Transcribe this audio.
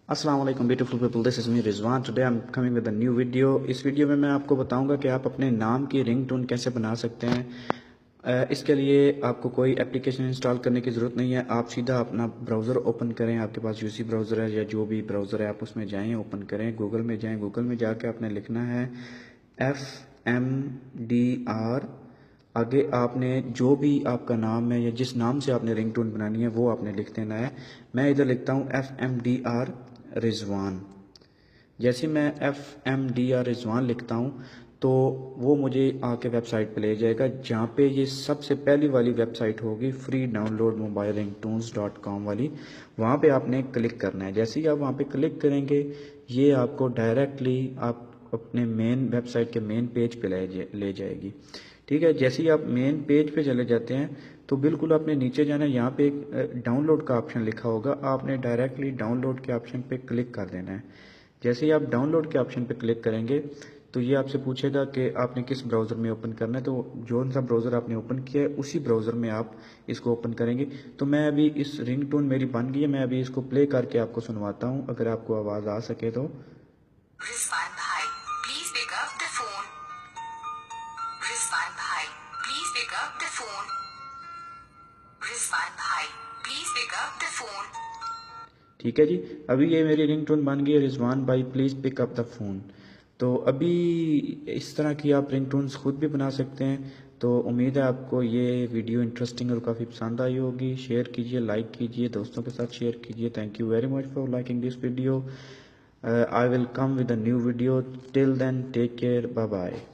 अस्सलाम वालेकुम beautiful people, this is me Rizwan. Today I am coming with a new video. इस video में मैं आपको बताऊंगा कि आप अपने नाम की रिंगटोन कैसे बना सकते हैं। इसके लिए आपको कोई एप्लीकेशन इंस्टॉल करने की ज़रूरत नहीं है। आप सीधा अपना ब्राउज़र ओपन करें, आपके पास यूसी ब्राउज़र है या जो भी ब्राउज़र है आप उसमें जाएं, ओपन करें, गूगल में जाएं। गूगल में जाके आपने लिखना है FMDR। आगे आपने जो भी आपका नाम है या जिस नाम से आपने रिंगटोन बनानी है वो आपने लिख देना है। मैं इधर लिखता हूँ FMDR रिजवान। जैसे मैं FMDR रिजवान लिखता हूँ तो वो मुझे आके वेबसाइट पे ले जाएगा, जहाँ पे ये सबसे पहली वाली वेबसाइट होगी फ्री डाउनलोड मोबाइल रिंगटोन्स.com वाली। वहाँ पे आपने क्लिक करना है। जैसे ही आप वहाँ पे क्लिक करेंगे ये आपको डायरेक्टली आप अपने मेन वेबसाइट के मेन पेज पे ले जाएगी। ठीक है, जैसे ही आप मेन पेज पे चले जाते हैं तो बिल्कुल आपने नीचे जाना है। यहाँ पे एक डाउनलोड का ऑप्शन लिखा होगा, आपने डायरेक्टली डाउनलोड के ऑप्शन पे क्लिक कर देना है। जैसे ही आप डाउनलोड के ऑप्शन पे क्लिक करेंगे तो ये आपसे पूछेगा कि आपने किस ब्राउज़र में ओपन करना है। तो जो सा ब्राउज़र आपने ओपन किया है उसी ब्राउज़र में आप इसको ओपन करेंगे। तो मैं अभी इस रिंगटोन मेरी बन गई है, मैं अभी इसको प्ले करके आपको सुनवाता हूँ, अगर आपको आवाज़ आ सके तो। रिजवान भाई please pick up the phone. Rizwan भाई please pick up the phone. Rizwan भाई please pick up the phone. ठीक है जी, अभी ये मेरी रिंगटोन बन गई है, रिजवान भाई please pick up the phone. तो अभी इस तरह की आप रिंगटोन्स खुद भी बना सकते हैं। तो उम्मीद है आपको ये वीडियो इंटरेस्टिंग और काफ़ी पसंद आई होगी। शेयर कीजिए, लाइक कीजिए, दोस्तों के साथ शेयर कीजिए। Thank you very much for liking this video. I will come with a new video. Till then take care, bye bye.